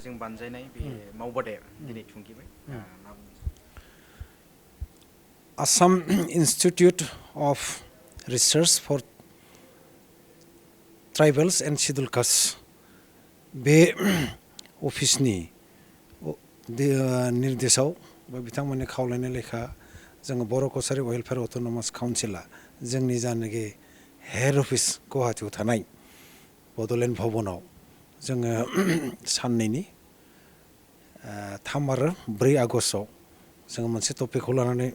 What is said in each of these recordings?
जों बानजायनाय बे मावबादाया दिनै थुंगिबाय मा बुंनो Assam Institute of Research for Tribals and Scheduled Castes बे अफिसनि निर्देशआव बा बिथांमोननि खावलायनाय लेखा जोङो बर' कसारि वेलफेयार अट'नमास काउन्सिला जोंनि जानाखि हेड अफिस गुवाहाटीयाव थानाय बड'लेण्ड भवनाव जोङो साननैनि 3 आरो 4 आगस्टआव जोङो मोनसे टपिकखौ लानानै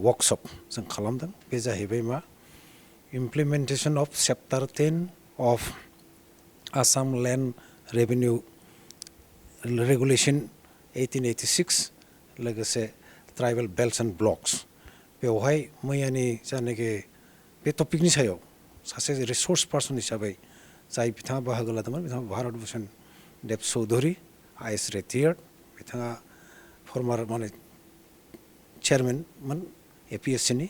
वर्कशप जों खालामदों बे जाहैबाय मा implementation of chapter 10 of Assam land revenue regulation 1886 लोगोसे ट्राइबेल बेल्ट्स एन्ड ब्लक्स बेवहाय मैयानि जानाखि बे टपिकनि सायाव सासे रिसर्स पार्सन हिसाबै जाय बिथाङा बाहागो लादोंमोन बिथाङा भारत भूषण देब चौधुरी आइएस रिटायार्ड बिथाङा फर्मार माने चेयारमेनमोन एपिएससिनि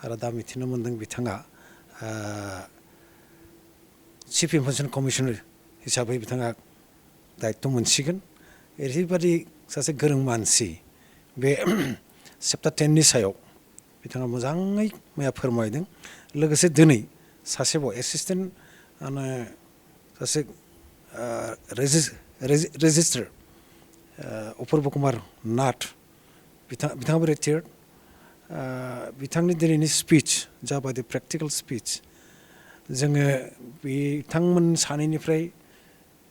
आरो दा मिथिनो मोन्दों बिथाङा चिफ इनफरमेशन कमिशनार हिसाबै बिथाङा दायित्व मोनसिगोन ओरैबायदि सासे गोरों मानसि बे चेप्टार 10नि सायाव बिथाङा मोजाङै मैया फोरमायदों लोगोसे दिनै सासेबाव एसिस्टेन्ट सासे रेजिस्ट्रार अपुर्ब कुमार नाथ बिथाङाबो रिटायार्ड बिथांनि दिनैनि स्पिच जाबादि प्रेक्टिकेल स्पिच जोङो बिथांमोन सानैनिफ्राय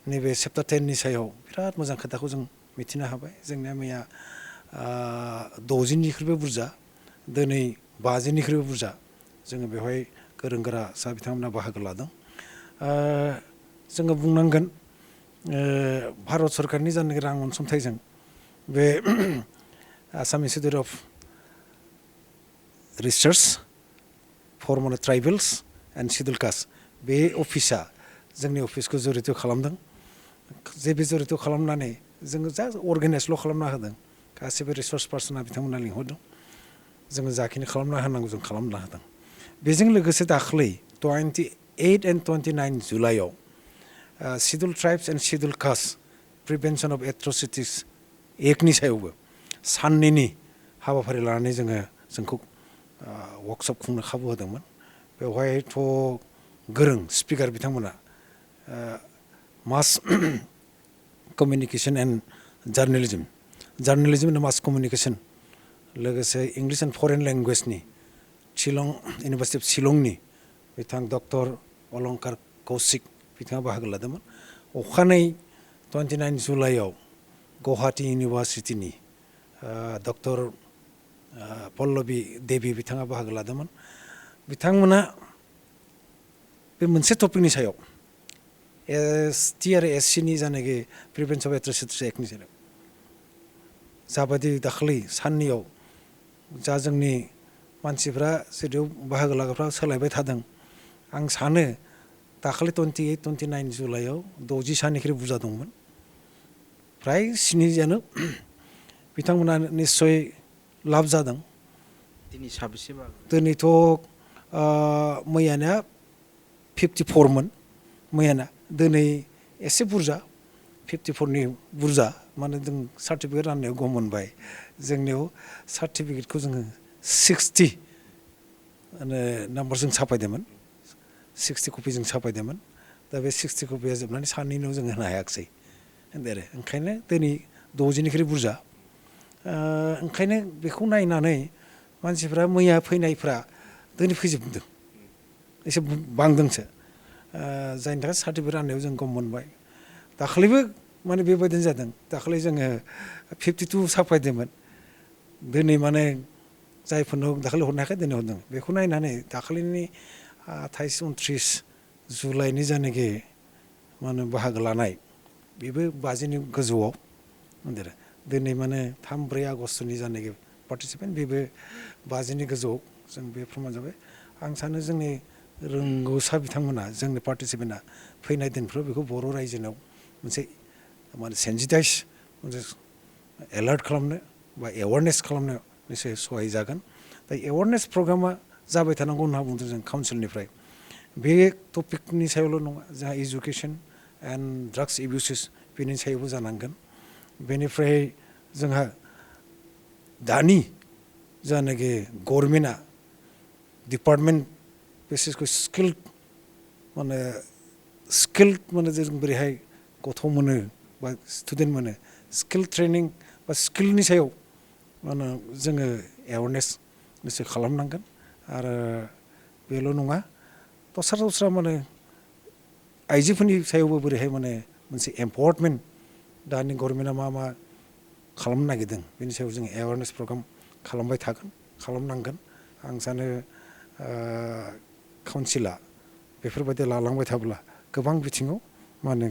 नैबे चेप्टार 10नि सायाव बिराद मोजां खोथाखौ जों मिथिनो हाबाय जोंनिया मैया 60निख्रुइबो बुरजा दिनै 50निख्रुइबो बुरजा जोङो बेवहाय गोरों गोरा सा बिथांमोना बाहागो लादों जोङो बुंनांगोन भारत सरकारनि जानाखि रां अनसुंथाइजों बे Assam Institute of Research for माने ट्राइबेल्स एन्ड शिड्युल कास्ट बे अफिसा जोंनि अफिसखौ जरित खालामदों जे बे जरित खालामनानै जोङो जास्ट अर्गेनाइजल' खालामना होदों गासैबो रिसर्स पार्सना बिथांमोना लिंहरदों जोङो जाखिनि खालामना होनांगौ जों खालामना होदों बेजों लोगोसे दाख्लै 28 and 29 जुलाइआव scheduled tribes and scheduled caste prevention of atrocities एक्टनि सायावबो साननैनि हाबाफारि लानानै जोंखौ वर्कशप खुंनो खाबु होदोंमोन बेवहायथ' गोरों स्पिकार बिथांमोना mass communication and journalism and mass communication लोगोसे इंलिश एन्ड फरेन लेंगुवेजनि शिलं इउनिभार्सिटि अफ शिलंनि बिथां डक्टर अलंकार कौशिक बिथाङा बाहागो लादोंमोन अखानायै 29 जुलाइआव गुवाहाटी इउनिभार्सिटिनि डक्टर पल्लबी देबी बिथाङा बाहागो लादोंमोन बिथांमोना बे मोनसे टपिकनि सायाव एसटि आरो एससिनि जानाखि प्रिभेन्सन अफ एट्रसिटिस एक्टनि सायाव जाबायदि दाखालि साननैयाव जा जोंनि मानसिफ्रा जेराव बाहागो लाग्राफ्रा सोलायबाय थादों आं सानो दाखालि 28-29 जुलाइआव 60 साननिख्रुइ बुरजा दंमोन फ्राय 7 बिथांमोना निस्सय लाब जादों दिनै साबेसे दिनैथ' मैयाना 54मोन मैयाना दिनै एसे बुरजा 54नि बुरजा माने जों सार्टिफिकेट राननायाव गम मोनबाय जोंनियाव सार्टिफिकेटखौ जोङो 60 नाम्बारजों साफायदोंमोन 60 कपिजों साफायदोंमोन दा बे 60 कपिया जोबनानै साननैनाव जों होनो हायाखिसै आरो ओंखायनो दिनै 60निख्रुइ बुरजा ओंखायनो बेखौ नायनानै मानसिफ्रा मैया फैनायफ्रा दिनै फैजोबदों एसे बांदोंसो जायनि थाखाय सार्टिफिकेट राननायाव जों गम मोनबाय दाखालिबो माने बेबायदिनो जादों दाखालि जोङो 52 साफायदोंमोन दिनै माने जायफोरनो दाखालि हरनो हायाखै दिनै हरदों बेखौ नायनानै दाखालिनि 28-29 जुलाइनि जायनाखि माने बाहागो लानाय बेबो 50नि गोजौआव दिनै माने 3-4 आगस्टनि जायनाखि पार्टिसिपेन्ट बेबो 50नि गोजौआव जों बे प्रमान जाबाय आं सानो जोंनि रोंगौसा बिथांमोना जोंनि पार्टिसिपेन्टआ फैनाय दिनफ्राव बेखौ बर' रायजोनाव मोनसे माने सेन्सिटाइज मोनसे एलार्ट खालामनो बा एवारनेस खालामनो निश्चय सहाय जागोन दा एवारनेस प्रग्रामा जाबाय थानांगौ होनना बुंदों जों काउन्सिलनिफ्राय बे टपिकनि सायावल' नङा जोंहा एजुकेसन एन्ड ड्राग्स एबिउसेस बेनि सायावबो जानांगोन बेनिफ्राय जोंहा दानि जानाखि गभर्नमेन्टआ डिपार्टमेन्ट बेसिसखौ स्किल माने जों बोरैहाय गथ' मोनो बा स्टुडेन्ट मोनो स्किल ट्रेनिं बा स्किलनि सायाव माने जोङो एवारनेस निश्चय खालामनांगोन आरो बेल' नङा दस्रा माने आइजोफोरनि सायावबो बोरैहाय माने मोनसे एम्पावारमेन्ट दानि गभर्नमेन्टआ मा खालामनो नागिरदों बेनि सायाव जोङो एवारनेस प्रग्राम खालामबाय थागोन खालामनांगोन आं सानो काउन्सिला बेफोरबायदि लालांबाय थाब्ला गोबां बिथिङाव माने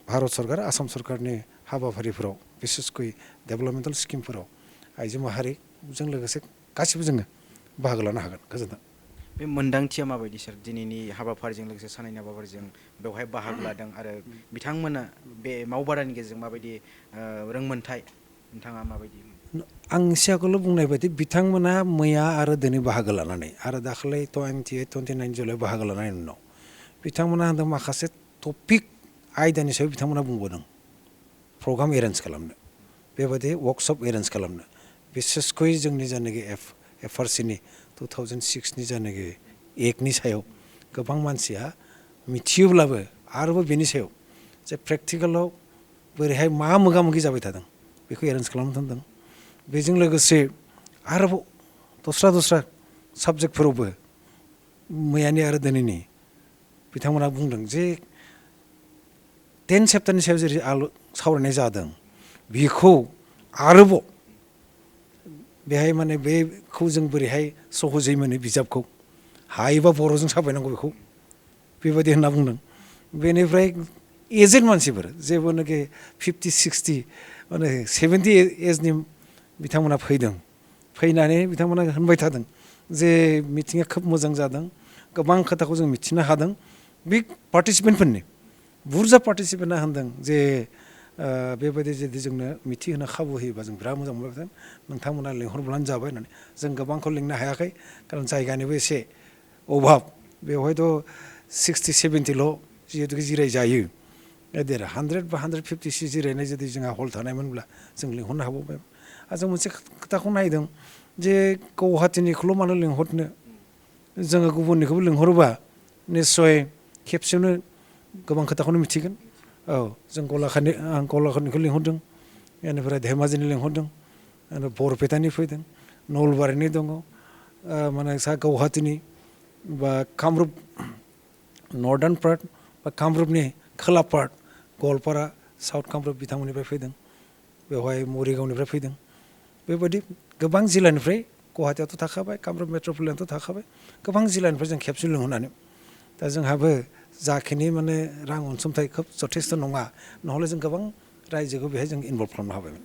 भारत सरकार आसाम सरकारनि हाबाफारिफोराव बिसेसकय डेभेलपमेन्टेल स्किमफोराव आइजो माहारिजों लोगोसे गासिबो जोङो बाहागो लानो हागोन गोजोन्थों बे मोन्दांथिया माबायदि सार दिनैनि हाबाफारिजों लोगोसे सानैनि हाबाफारिजों बेवहाय बाहागो लादों आरो बिथांमोना बे मावबादानि गेजेरजों माबायदि रोंमोनथाय नोंथाङा माबायदि आं एसे आगोलाव बुंनाय बायदि बिथांमोना मैया आरो दिनै बाहागो लानानै आरो दाखालि 28-29 जुलाइआव बाहागो लानायनि उनाव बिथांमोना होनदों माखासे टपिक आयदानि सायाव बिथांमोना बुंबोदों प्रग्राम एरेन्ज खालामनो बेबायदि वर्कशप एरेन्ज खालामनो बिसेसकय जोंनि जायनाखि FRCनि 2006नि जायनाखि एक्टनि सायाव गोबां मानसिया मिथियोब्लाबो आरोबाव बेनि सायाव जे प्रेक्टिकेलाव बोरैहाय मा मोगा मोगि जाबाय थादों बेखौ एरेन्ज खालामनो थिनदों बेजों लोगोसे आरोबाव दस्रा साबजेक्टफोरावबो मैयानि आरो दिनैनि बिथांमोना बुंदों जे 10 सेप्टारनि सायाव जेरै सावरायनाय जादों बेखौ आरोबाव बेहाय माने बेखौ जों बोरैहाय सहजै मोनो बिजाबखौ हायोबा बर'जों साफायनांगौ बेखौ बेबायदि होनना बुंदों बेनिफ्राय एजेड मानसिफोर जेबोनाखि 50-60 माने 70 एजनि बिथांमोना फैनानै बिथांमोना होनबाय थादों जे मिटिङा खोब मोजां जादों गोबां खोथाखौ जों मिथिनो हादों बे पार्टिसिपेन्टफोरनि बुरजा पार्टिसिपेन्टआ होनदों जे बेबायदि जुदि जोंनो मिथिहोनो खाबु होयोबा जों बिराद मोजां मोनबाय नोंथांमोना लिंहरब्लानो जाबाय होननानै जों गोबांखौ लिंनो हायाखै खारन जायगानिबो एसे अभाब बेवहायथ' 60-70ल' जिहेतु जिरायजायो 100 बा 150 जिरायनाय जुदि जोंहा हल थानायमोनब्ला जों लिंहरनो हाबावबाय आरो जों मोनसे खोथाखौ नायदों जे गुवाहाटीनिखौल' मानो लिंहरनो जोङो गुबुननिखौबो लिंहरोबा निस्सय खेबसेयावनो गोबां खोथाखौनो मिथिगोन औ जों गलाघाटनिखौ लिंहरदों बेनिफ्राय धेमाजिनि लिंहरदों बरपेटानि फैदों नलबारिनि दङ माने सा गुवाहाटीनि बा कामरुप नर्दार्न पार्ट बा कामरुपनि खोला पार्ट गवालपारा साउथ कामरुप बिथांमोननिफ्राय फैदों बेवहाय मरिगावनिफ्राय फैदों बेबायदि गोबां जिल्लानिफ्राय गुवाहाटीयावथ' थाखाबाय कामरुप मेट्रपलिटनाथ' थाखाबाय गोबां जिल्लानिफ्राय जों खेबसे लिंहरनानै दा जोंहाबो जाखिनि माने रां अनसुंथाइ खोब जथेस्थ' नङा नहले जों गोबां रायजोखौ बेहाय जों इनभल्भ खालामनो हाबायमोन